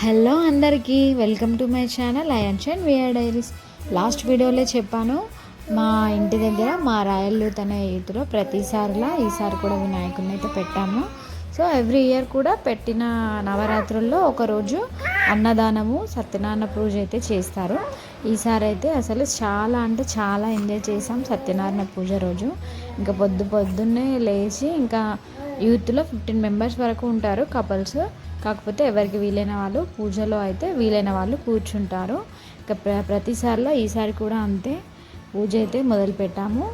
Hello అందరికీ welcome to my channel అయాన్షన్ విఆర్ డైరీస్. లాస్ట్ వీడియోలో చెప్పాను, మా ఇంటి దగ్గర మా రాయల్ తన ఈదులో ప్రతిసారిలా ఈసారి కూడా వినాయకుడిని అయితే పెట్టాము. సో ఎవ్రీ ఇయర్ కూడా పెట్టిన నవరాత్రుల్లో ఒకరోజు అన్నదానము సత్యనారాయణ పూజ అయితే చేస్తారు. ఈసారి అయితే అసలు చాలా అంటే చాలా ఎంజాయ్ చేసాం సత్యనారాయణ పూజ రోజు. ఇంకా పొద్దున్నే లేచి ఇంకా యూత్లో 15 మెంబర్స్ వరకు ఉంటారు కపుల్స్. కాకపోతే ఎవరికి వీలైన వాళ్ళు పూజలో అయితే వీలైన వాళ్ళు కూర్చుంటారు. ఇంకా ప్రతిసారిలో ఈసారి కూడా అంతే పూజ అయితే మొదలుపెట్టాము.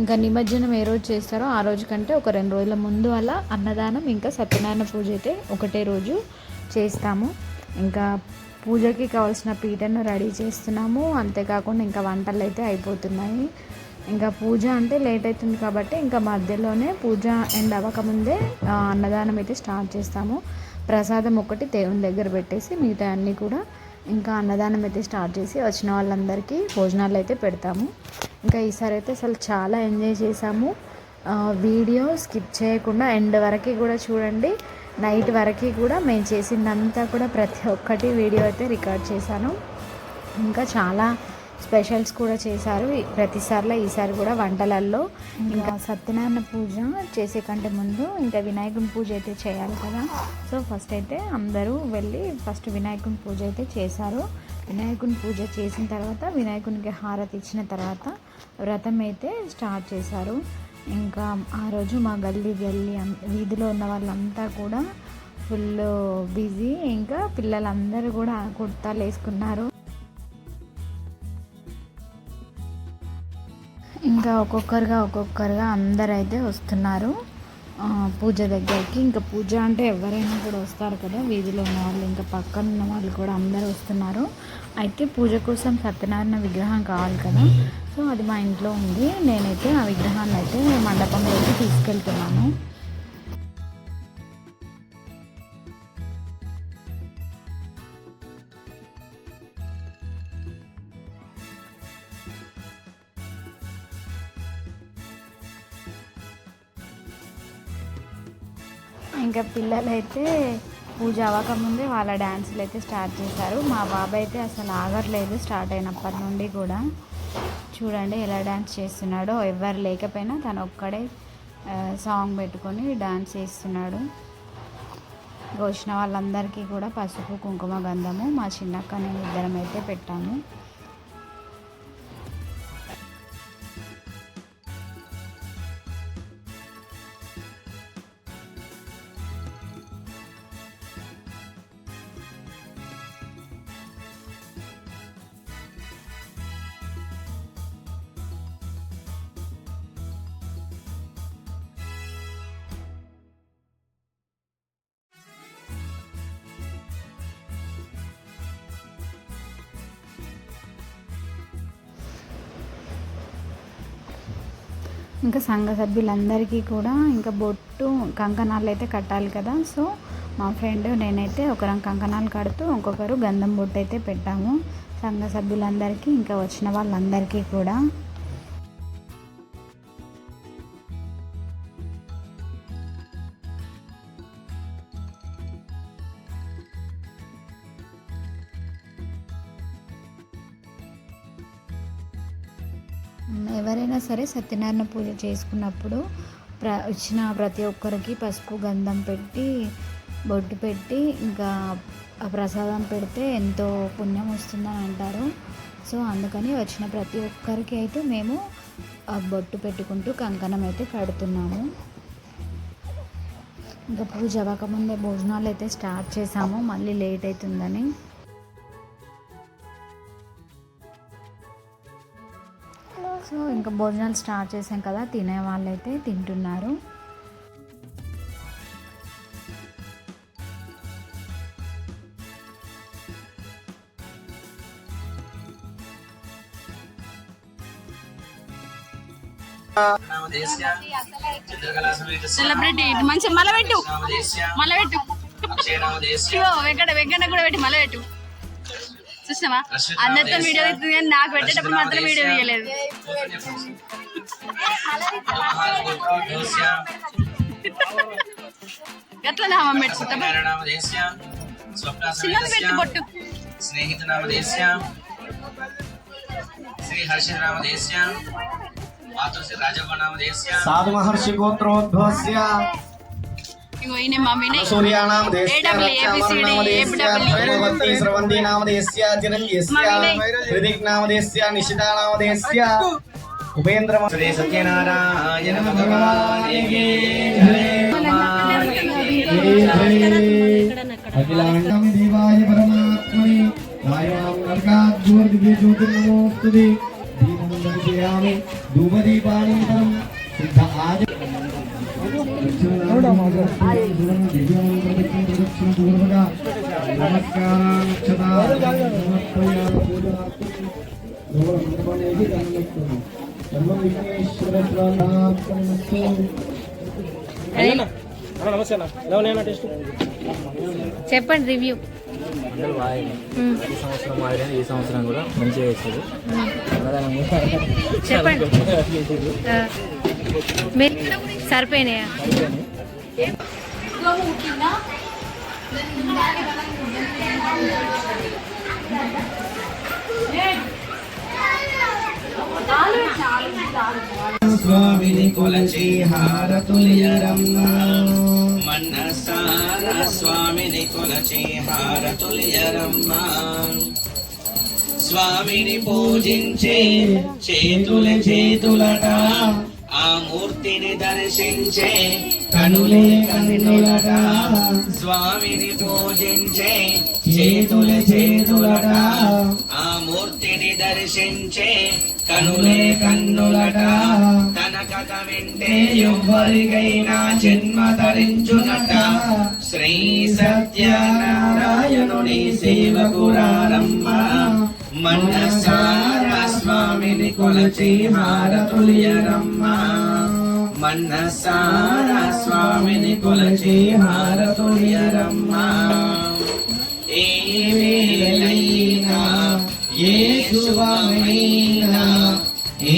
ఇంకా నిమజ్జనం ఏ రోజు చేస్తారో ఆ రోజు కంటే ఒక 2 రోజుల ముందు అలా అన్నదానం ఇంకా సత్యనారాయణ పూజ అయితే ఒకటే రోజు చేస్తాము. ఇంకా పూజకి కావాల్సిన పీటను రెడీ చేస్తున్నాము. అంతేకాకుండా ఇంకా వంటలు అయితే అయిపోతున్నాయి. ఇంకా పూజ అంటే లేట్ అవుతుంది కాబట్టి ఇంకా మధ్యలోనే పూజ ఎండ్ అవ్వకముందే అన్నదానం అయితే స్టార్ట్ చేస్తాము. ప్రసాదం ఒకటి దేవుని దగ్గర పెట్టేసి మిగతా అన్నీ కూడా ఇంకా అన్నదానం అయితే స్టార్ట్ చేసి వచ్చిన వాళ్ళందరికీ భోజనాలు అయితే పెడతాము. ఇంకా ఈసారి అయితే అసలు చాలా ఎంజాయ్ చేసాము. వీడియో స్కిప్ చేయకుండా ఎండ్ వరకు కూడా చూడండి. నైట్ వరకు కూడా మేము చేసిందంతా కూడా ప్రతి ఒక్కటి వీడియో అయితే రికార్డ్ చేశాను. ఇంకా చాలా స్పెషల్స్ కూడా చేశారు ప్రతిసారిలో. ఈసారి కూడా వంటలల్లో ఇంకా సత్యనారాయణ పూజ చేసే కంటే ముందు ఇంకా వినాయకుని పూజ అయితే చేయాలి కదా. సో ఫస్ట్ అయితే అందరూ వెళ్ళి ఫస్ట్ వినాయకుని పూజ అయితే చేశారు. వినాయకుని పూజ చేసిన తర్వాత వినాయకునికి హారతి ఇచ్చిన తర్వాత వ్రతం అయితే స్టార్ట్ చేశారు. ఇంకా ఆ రోజు మా గల్లీ వీధిలో ఉన్న వాళ్ళంతా కూడా ఫుల్ బిజీ. ఇంకా పిల్లలందరూ కూడా కుర్తాలు వేసుకున్నారు. ఇంకా ఒక్కొక్కరుగా అందరైతే వస్తున్నారు పూజ దగ్గరికి. ఇంకా పూజ అంటే ఎవరైనా కూడా వస్తారు కదా, వీధిలో ఉన్న వాళ్ళు ఇంకా పక్కన ఉన్న వాళ్ళు కూడా అందరూ వస్తున్నారు. అయితే పూజ కోసం సత్యనారాయణ విగ్రహం కావాలి కదా. సో అది మా ఇంట్లో ఉంది. నేనైతే ఆ విగ్రహాన్ని అయితే మండపంలోకి తీసుకెళ్తున్నాను. ఇంకా పిల్లలైతే పూజ అవ్వకముందే వాళ్ళ డ్యాన్సులు అయితే స్టార్ట్ చేశారు. మా బాబాయ్ అయితే అసలు ఆగట్లేదు స్టార్ట్ అయినప్పటి నుండి కూడా. చూడండి ఎలా డ్యాన్స్ చేస్తున్నాడో. ఎవరు లేకపోయినా తను ఒక్కడే సాంగ్ పెట్టుకొని డ్యాన్స్ చేస్తున్నాడు. వచ్చిన వాళ్ళందరికీ కూడా పసుపు కుంకుమ గంధము మా చిన్నక్క నేను ఇద్దరం అయితే పెట్టాము. ఇంకా సంఘ సభ్యులందరికీ కూడా ఇంకా బొట్టు కంకణాలు అయితే కట్టాలి కదా. సో మా ఫ్రెండ్ నేనైతే ఒకరం కంకణాలు కడుతూ ఇంకొకరు గంధం బొట్టు అయితే పెట్టాము సంఘ సభ్యులందరికీ, ఇంకా వచ్చిన వాళ్ళందరికీ కూడా. ఎవరైనా సరే సత్యనారాయణ పూజ చేసుకున్నప్పుడు వచ్చిన ప్రతి ఒక్కరికి పసుపు గంధం పెట్టి బొట్టు పెట్టి ఇంకా ప్రసాదం పెడితే ఎంతో పుణ్యం వస్తుందని అంటారు. సో అందుకని వచ్చిన ప్రతి ఒక్కరికి అయితే మేము బొట్టు పెట్టుకుంటూ కంకణం అయితే కడుతున్నాము. ఇంకా పూజ అవ్వకముందే భోజనాలు అయితే స్టార్ట్ చేసాము, మళ్ళీ లేట్ అవుతుందని. సో ఇంకా భోజనాలు స్టార్ట్ చేసాం కదా, తినే వాళ్ళైతే తింటున్నారు. సెలబ్రిటీ మంచి మళ్ళీ పెట్టు వెంకట కూడా పెట్టి మళ్ళీ పెట్టు. చూసినావా అందరితో వీడియో అవుతుంది కానీ నాకు పెట్టేటప్పుడు మాత్రం వీడియో తీయలేదు. ఎట్లా నామం పెట్టుకుంటా చిన్నది పెట్టు బొట్టు. స్నేహితునామధేస్య శ్రీ హర్షినామధేస్య మాతృశ్రీ రాజగోనామధేస్య సాధు మహర్షి గోత్రోద్భవస్య ఇగో ఈయన మమ్మీనే సూర్యానామధేస్య రక్షావరణామధేస్య భైరవతి స్రవంతి నామధేస్య చిరంజీస్య హృదిక్ నామధేస్య నిషితానామధేస్య ఉపేంద్ర శ్రీ సత్యనారాయణ భగవానికి జయ. అఖిలాండం దేవాయ పరమాత్మనే వాయాం నరకాద్భుర్దివ్య జ్యోతిర్నమోస్తుతే దీపం దర్శయామి ధూపదీపానంతరం సిద్ధ ఆజ చెప్పండి రివ్యూ. ఈ సంవత్సరం మాదిరి ఈ సంవత్సరం కూడా మంచిగా చేసేది చెప్పండి. సరిపోయినాయా? స్వామిని కొలచి హారతులియరమ్మ మన్నసార స్వామిని కొలచి హారతులియరమ్మ స్వామిని పూజించే చేతులట ఆ మూర్తిని దర్శించే కనులే కన్నులట స్వామిని పూజించే చేతులట ఆ మూర్తిని దర్శించే కనులే కన్నులట తన కథ వింటే ఎవ్వరికైనా జన్మ ధరించునట శ్రీ సత్యనారాయణుని సేవకురారమ్మ మనసార స్వామిని కొలచి హారతులియరమ్మ మనసార స్వామిని కొలచి హారతులియరమ్మ ఏ వేళైనా ఏ శుభమైనా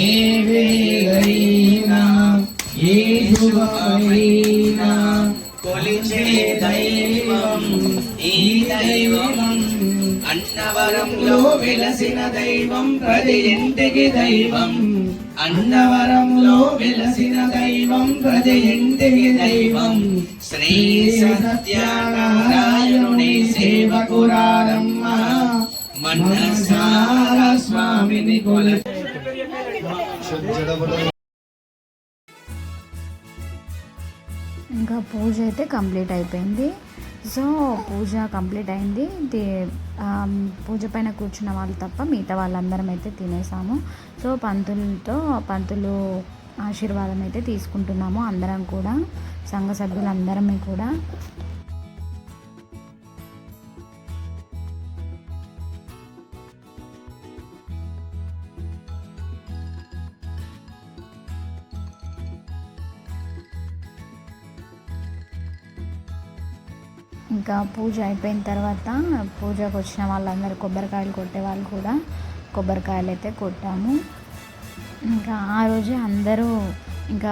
ఏ వేళైనా ఏ శుభమైనా కొలిచే దైవం ఈ దైవం అన్నవరంలో వెలసిన దైవం ప్రతి ఇంటికి దైవం అన్నవరంలో వెలసిన దైవం ప్రతి ఇంటికి దైవం శ్రీ సత్యనారాయణుని సేవకురారమ్మ మనసార స్వామిని కొలచి ఇంకా పూజ అయితే కంప్లీట్ అయిపోయింది. సో పూజ కంప్లీట్ అయింది. పూజ పైన కూర్చున్న వాళ్ళు తప్ప మిగతా వాళ్ళందరం అయితే తినేసాము. సో పంతులు ఆశీర్వాదం అయితే తీసుకుంటున్నాము అందరం కూడా, సంఘ సభ్యులందరమే కూడా. ఇంకా పూజ అయిపోయిన తర్వాత పూజకు వచ్చిన వాళ్ళందరూ కొబ్బరికాయలు కొట్టే వాళ్ళు కూడా కొబ్బరికాయలు అయితే కొట్టాము. ఇంకా ఆ రోజే అందరూ ఇంకా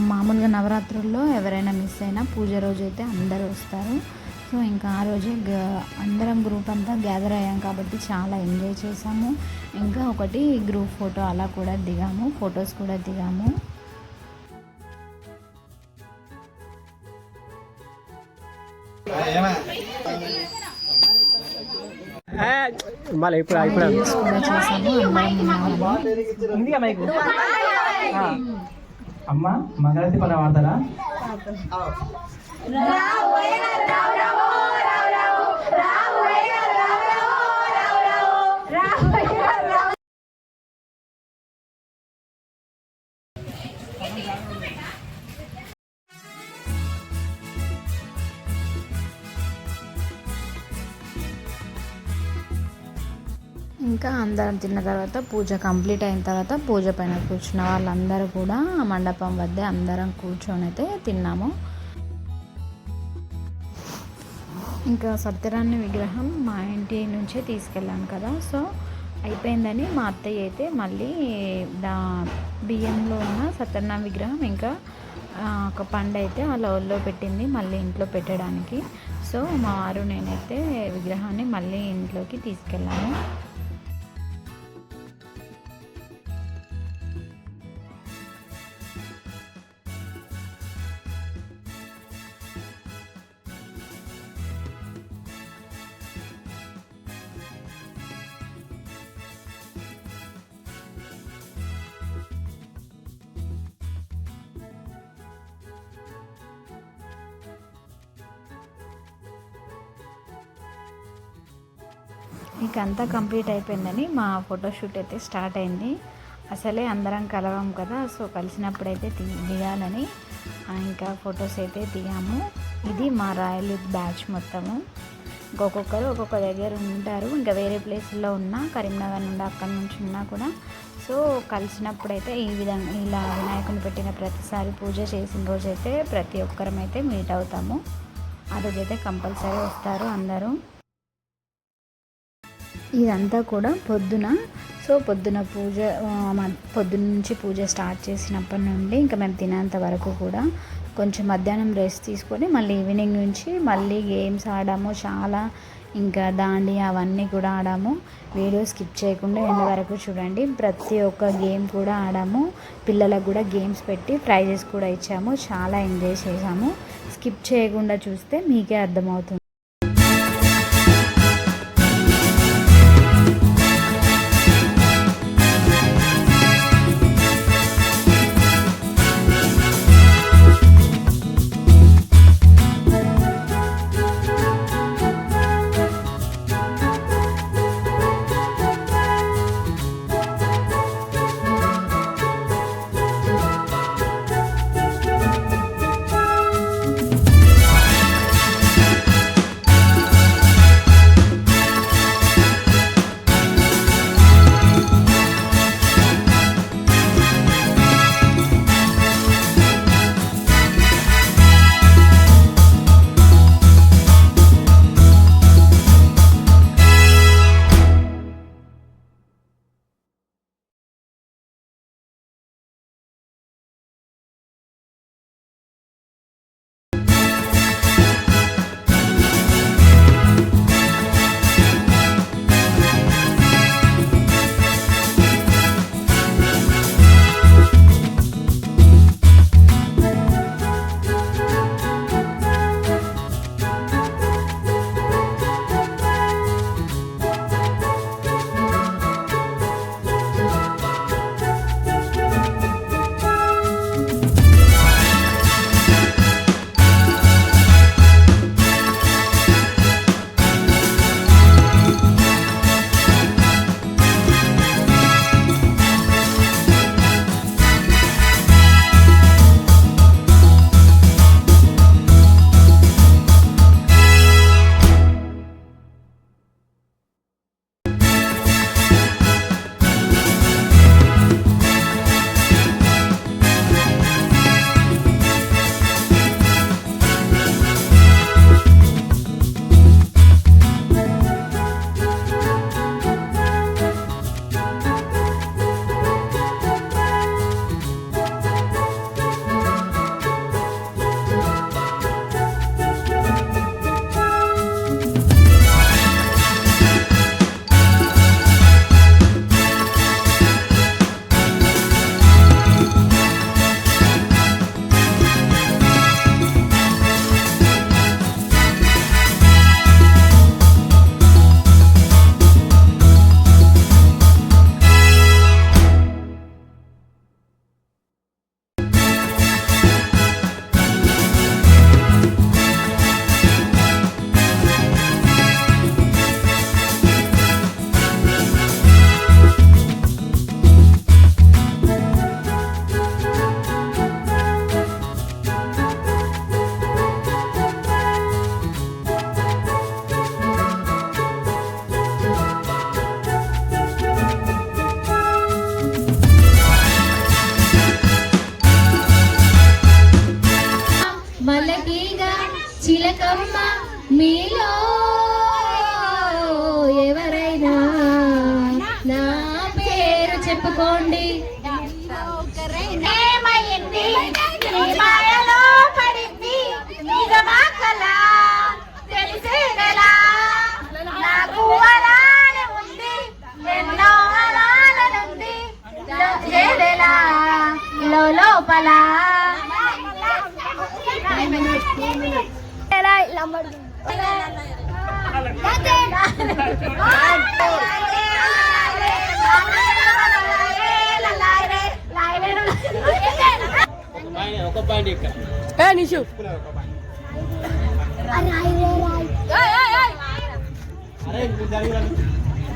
మామూలుగా నవరాత్రుల్లో ఎవరైనా మిస్ అయినా పూజ రోజు అయితే అందరూ వస్తారు. సో ఇంకా ఆ రోజే అందరం గ్రూప్ అంతా గ్యాదర్ అయ్యాం కాబట్టి చాలా ఎంజాయ్ చేసాము. ఇంకా ఒకటి గ్రూప్ ఫోటో అలా కూడా దిగాము, ఫొటోస్ కూడా దిగాము. మళ్ళీ ఇప్పుడు అమ్మ మంగళారతి పద వాడతారా? ఇంకా అందరం తిన్న తర్వాత పూజ కంప్లీట్ అయిన తర్వాత పూజ పైన కూర్చున్న వాళ్ళందరూ కూడా మండపం వద్దే అందరం కూర్చొని అయితే తిన్నాము. ఇంకా సత్యనారాయణ విగ్రహం మా ఇంటి నుంచే తీసుకెళ్ళాను కదా, సో అయిపోయిందని మా అత్తయ్య అయితే మళ్ళీ బియ్యంలో ఉన్న సత్యనారాయణ విగ్రహం ఇంకా ఒక పండు అయితే వాళ్ళ ఒళ్ళో పెట్టింది మళ్ళీ ఇంట్లో పెట్టడానికి. సో మా వారు నేనైతే విగ్రహాన్ని మళ్ళీ ఇంట్లోకి తీసుకెళ్ళాము. ఇక అంతా కంప్లీట్ అయిపోయిందని మా ఫోటోషూట్ అయితే స్టార్ట్ అయింది. అసలే అందరం కలవం కదా, సో కలిసినప్పుడైతే దిగాలని ఇంకా ఫొటోస్ అయితే దిగాము. ఇది మా రాయల్ యూత్ బ్యాచ్ మొత్తము. ఒక్కొక్కరు ఒక్కొక్క దగ్గర ఉంటారు, ఇంకా వేరే ప్లేసుల్లో ఉన్నా, కరీంనగర్ నుండి అక్కడి నుంచి ఉన్నా కూడా. సో కలిసినప్పుడైతే ఈ విధంగా ఇలా వినాయకుని పెట్టిన ప్రతిసారి పూజ చేసిన రోజైతే ప్రతి ఒక్కరం అయితే మీట్ అవుతాము. ఆ రోజైతే కంపల్సరీ వస్తారు అందరూ. ఇదంతా కూడా పొద్దున. సో పొద్దున పూజ పొద్దున్న నుంచి పూజ స్టార్ట్ చేసినప్పటి నుండి ఇంకా మేము తినేంత వరకు కూడా కొంచెం మధ్యాహ్నం రెస్ట్ తీసుకొని మళ్ళీ ఈవినింగ్ నుంచి మళ్ళీ గేమ్స్ ఆడాము చాలా. ఇంకా దాండి అవన్నీ కూడా ఆడాము. వీడియో స్కిప్ చేయకుండా ఎండ్ వరకు చూడండి. ప్రతి ఒక్క గేమ్ కూడా ఆడాము. పిల్లలకు కూడా గేమ్స్ పెట్టి ప్రైజెస్ కూడా ఇచ్చాము. చాలా ఎంజాయ్ చేసాము. స్కిప్ చేయకుండా చూస్తే మీకే అర్థమవుతుంది. చిలకమ్మ మీలో ఎవరైనా నా పేరు చెప్పుకోండి. ఏమైంది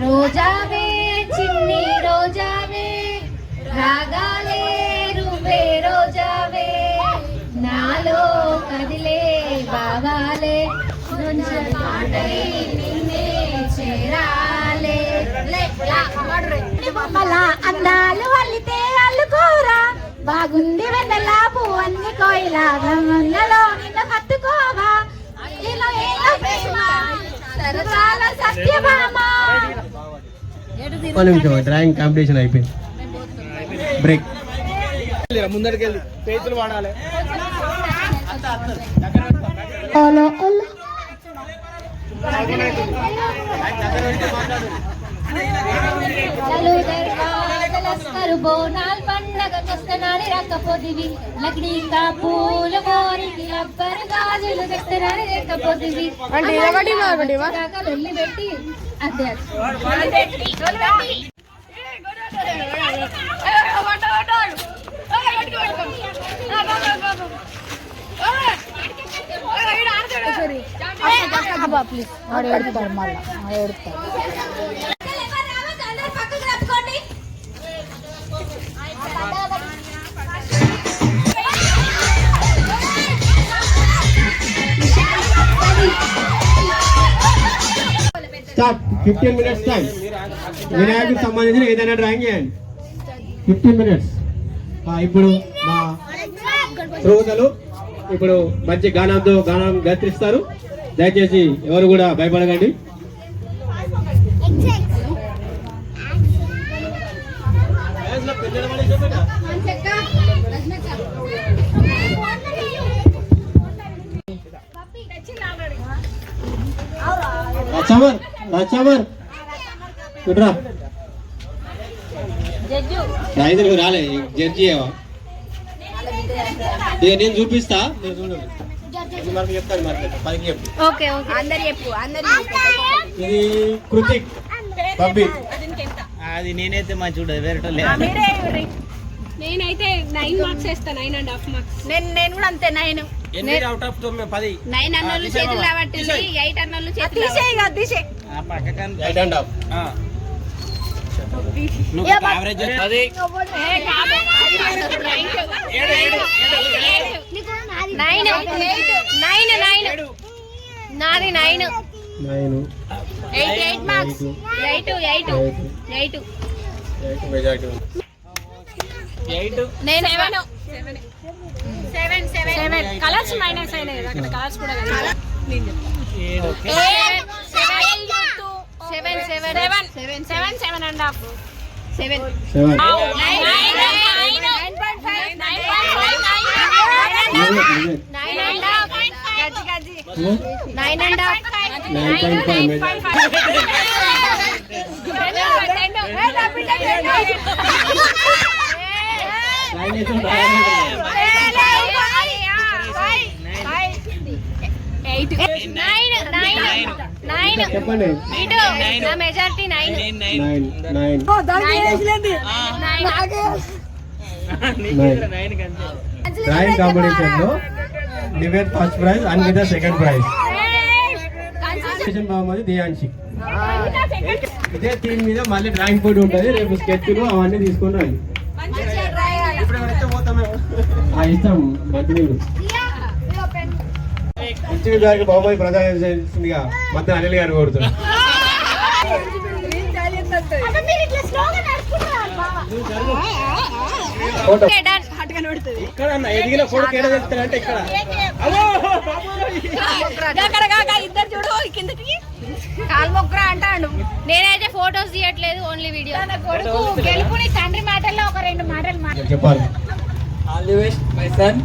రోజావే చిన్ని రోజావే రాగాలే రూపే రోజావే నాలో కదిలే బావాలే పాటై నిన్నే చేరాలే బొమ్మల అందాలు అల్లితే అల్లుకోరా బాగుంది వెన్నెలా పువ్వన్ని కోయిలా గమన్నలో నిన్న హత్తుకోవా ఇలా ఏదో ప్రేమ సరసాల సత్యభామ. ఒక నిమిషం డ్రాయింగ్ కాంపిటీషన్ అయిపోయింది బ్రేక్ ముందరికెళ్ళి చేతులు వాడాలి. బోనాల్ పండగ కస్తనాని రాకపోతివి లగ్నీకా పూల కోరికి అబ్బరు గాజులు కస్తనాని లేకపోతివి లొల్లి పెట్టి అదే ప్లీజ్ వాడు ఎడుతాడు మళ్ళీ ఎడుతాడు. స్టార్ట్ 15 minutes టైం వినాయకుడికి సంబంధించిన ఏదైనా డ్రాయింగ్ చేయండి 15 minutes. ఇప్పుడు మా శ్రోతలు ఇప్పుడు మంచి గానంతో గానం గర్తిస్తారు. దయచేసి ఎవరు కూడా భయపడకండి. రాజామర్ చూడరా రైతులు రాలే జడ్జి ఇక నేను చూపిస్తా నేను చూడండి చెప్తాను మరి 10కి చెప్పు. ఓకే ఓకే అందరు చెప్పు ఇది కృతిక్ బబ్బీ అది నేనైతే మంచి చూడదు వేరే నేనైతే 9 మార్క్స్ వేస్తాను 9.5 మార్క్స్ నేను కూడా అంతే 9 అవుట్ ఆఫ్ 10 9 అన్నోళ్ళు చేతులు రాబట్టింది 8 అన్నోళ్ళు చేతులు తీసేయి ఆ పక్కన 8.5 నువ్వు యావరేజ్ అది నాది 9 9 8 మార్క్స్ 8 మెజారిటీ 8 నేను 7 కలర్స్ మైనస్ అయినాయి కదా అక్కడ కలర్స్ కూడా కదా 8 చెప్పండి మెజారిటీ 9 డ్రాయింగ్ కాంపిటీషన్ లో Nived first prize Anvitha second prize బహుమతి దియాన్షి. ఇదే థీమ్ మీద మళ్ళీ డ్రాయింగ్ పోటీ ఉంటుంది. రేపు స్కెచ్లు అవన్నీ తీసుకొని రండి. ఇస్తాం మంచినీళ్ళు మంచినీళ్ళు గారికి బహుమతి ప్రదానం చేసిందిగా మొత్తం అనిల్ గారు కోరుతున్నారు. ఇక్కడ ఎదిగిన కొడుకు ఏడ చెప్తారంటే ఇక్కడ ఇద్దరు చూడు కిందకి కాలు మొక్కరా అంటాడు. నేనైతే ఫోటోస్ తీయట్లేదు, ఓన్లీ వీడియో. కొడుకు గెలుపుని తండ్రి మాటల్లో ఒక 2 మాటలు చెప్పాలి. All the best my son.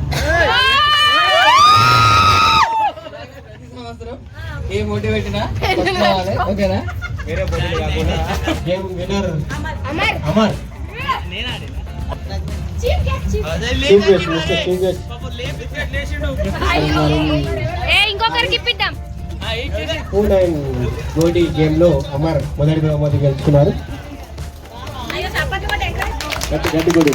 A motivate ఓకేనా? వేరే పోటీలు కాకుండా game winner Amar chief guest mister chief guest ఇంకొకరికి ఇప్పిద్దాం. పూల్9 గోల్డీ గేమ్ లో అమర్ మొదటి బహుమతి గెలుచుకున్నారు. గట్టి గుడి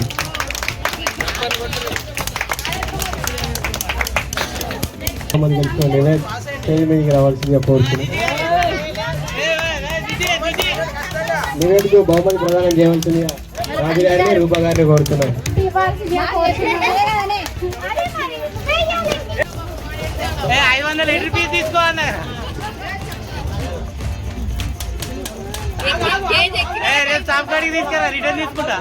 గెలుచుకున్న స్టేజ్ మీదకి రావాల్సిందిగా కోరుతున్నాను. నివేదిక బహుమతి ప్రదానం చేయవలసిందిగా రాజు గారిని రూపా గారిని కోరుతున్నాను. రిటర్న్ తీసుకుంటా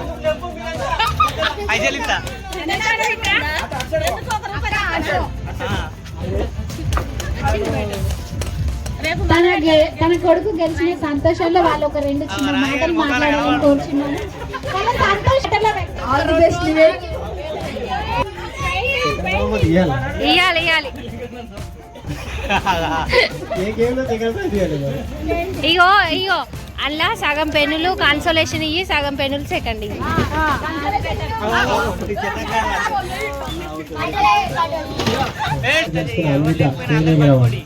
ఐజలిస్తా తన కొడుకు గెలిచిన సంతోషంలో వాళ్ళు ఒక 2 చిన్న మాటలు మాట్లాడాలని కోరుచున్నాను. All the best. బహుమతి ఇవ్వాలా? ఇయ్యాలి ఏ గేమ్ లో దగ్గర ఇవ్వాలి మరి. ఇగో అలా సగం పెన్నులు కాన్సోలేషన్ ఇయ్యి, సగం పెన్నులు సెకండ్ ఇయ్యి. అన్విత స్టేజ్ మీదకి రావాలి.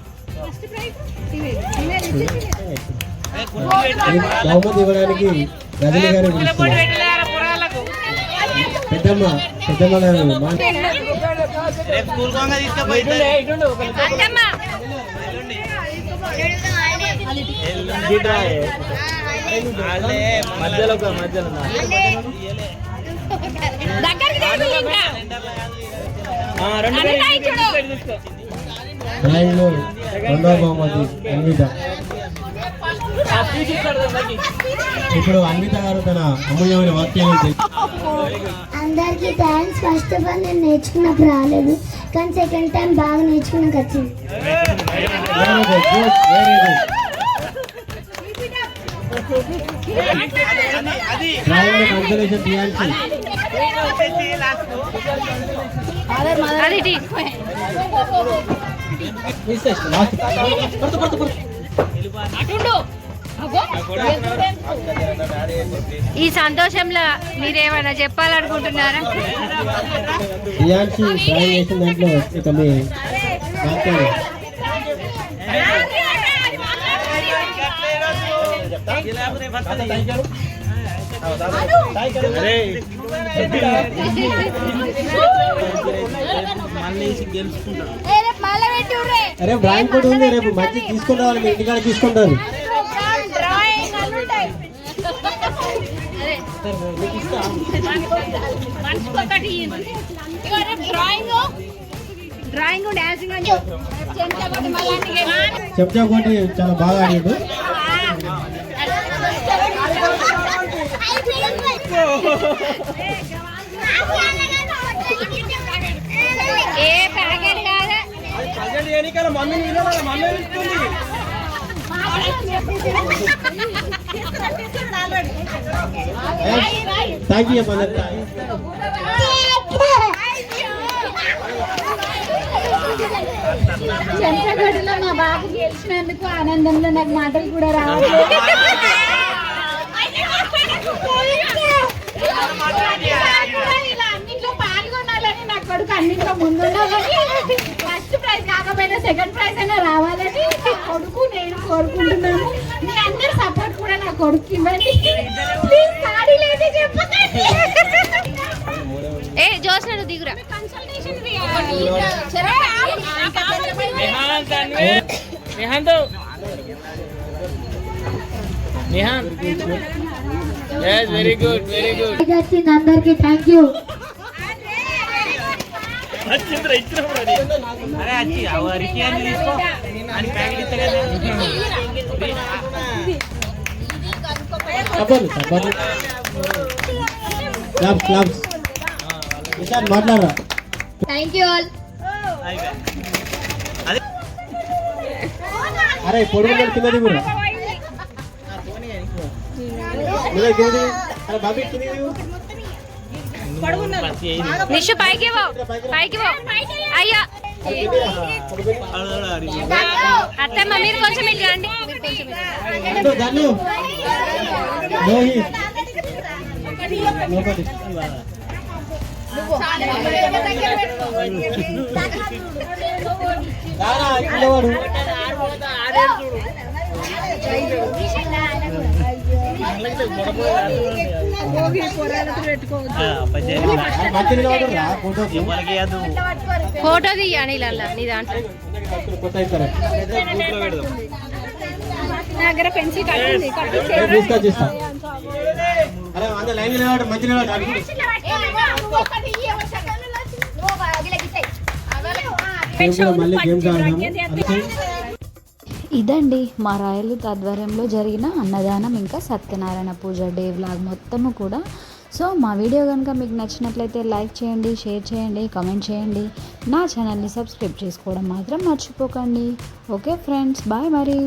బహుమతి ఇవ్వడానికి రజనీ గారు పెద్దమ్మ గారు అత్తమ్మ మధ్యలో దగ్గరికి తీసుకుని ఇంకా. అన్నయ్య చూడు. డ్రాయింగ్ లో రెండవ బహుమతి అన్విత. ఇప్పుడు అన్విత గారు తన అమూల్యమైన వాక్యాన్ని అందరికీ థ్యాంక్స్. ఫస్ట్ ఆఫ్ ఆల్ నేను నేర్చుకున్నప్పుడు రాలేదు, కానీ సెకండ్ టైం బాగా నేర్చుకున్నాక వచ్చింది. డ్రాయింగ్ లో కన్సలేషన్ తీయాల్సి అది టీ. ఈ సంతోషంలో మీరేమైనా చెప్పాలనుకుంటున్నారా? తీయాల్సి డ్రాయింగ్ చేసిన దాంట్లో ఇక మీ వాక్యాలు రేపు డ్రాయింగ్ కూడా ఉంది, రేపు మంచి తీసుకుని రావాలి, మీ ఇంటికాడ తీసుకుంటారు. డ్రాయింగ్ డాన్సింగ్ అని చెప్తా ఒకటి చాలా బాగా ఆడిండు. ఏ ప్యాకెట్ కాదా? థ్యాంక్ యూ అమ్మా. చెంచగడ్డలో మా బాబు గెలిచినందుకు ఆనందంలో నాకు మాటలు కూడా రావట్లేదు. అన్నింటిలో పాల్గొనాలని, నా కొడుకు అన్నింటిలో ముందుండాలని, ఫస్ట్ ప్రైజ్ కాకపోయినా సెకండ్ ప్రైజ్ అయినా రావాలని నా కొడుకు నేను కోరుకుంటున్నాను. మీ అందరి సపోర్ట్ కూడా నా కొడుకు ఇవ్వండి ప్లీజ్. ఖాళీ లేదు చెప్పకండి. ఏ జోస్న దిగురా. Very good very good. వచ్చింది అందరికి థ్యాంక్ యూ. అరే వచ్చి అవరికి అని తీసుకో అని ప్యాకెట్ ఇస్తా కదా. క్లాప్స్ మాట్లాడరా. Thank you all. అరే పొడుగు కిందది కూడా బాబీ కింద నిషు పైకి పో, పైకి పో. అయ్యా అత్తమ్మ మీరు కొంచెం ఇటు రండి. ఫోటో తీయాలి ఇలా నీ దాంట్లో దగ్గర పెన్సిల్ ఇదండి మా రాయలు ఆధ్వర్యంలో జరిగిన అన్నదానం ఇంకా సత్యనారాయణ పూజ డే వ్లాగ్ మొత్తము కూడా. సో మా వీడియో కనుక మీకు నచ్చినట్లయితే లైక్ చేయండి, షేర్ చేయండి, కామెంట్ చేయండి. నా ఛానల్ని సబ్స్క్రైబ్ చేసుకోవడం మాత్రం మర్చిపోకండి. ఓకే ఫ్రెండ్స్, బాయ్ మరి.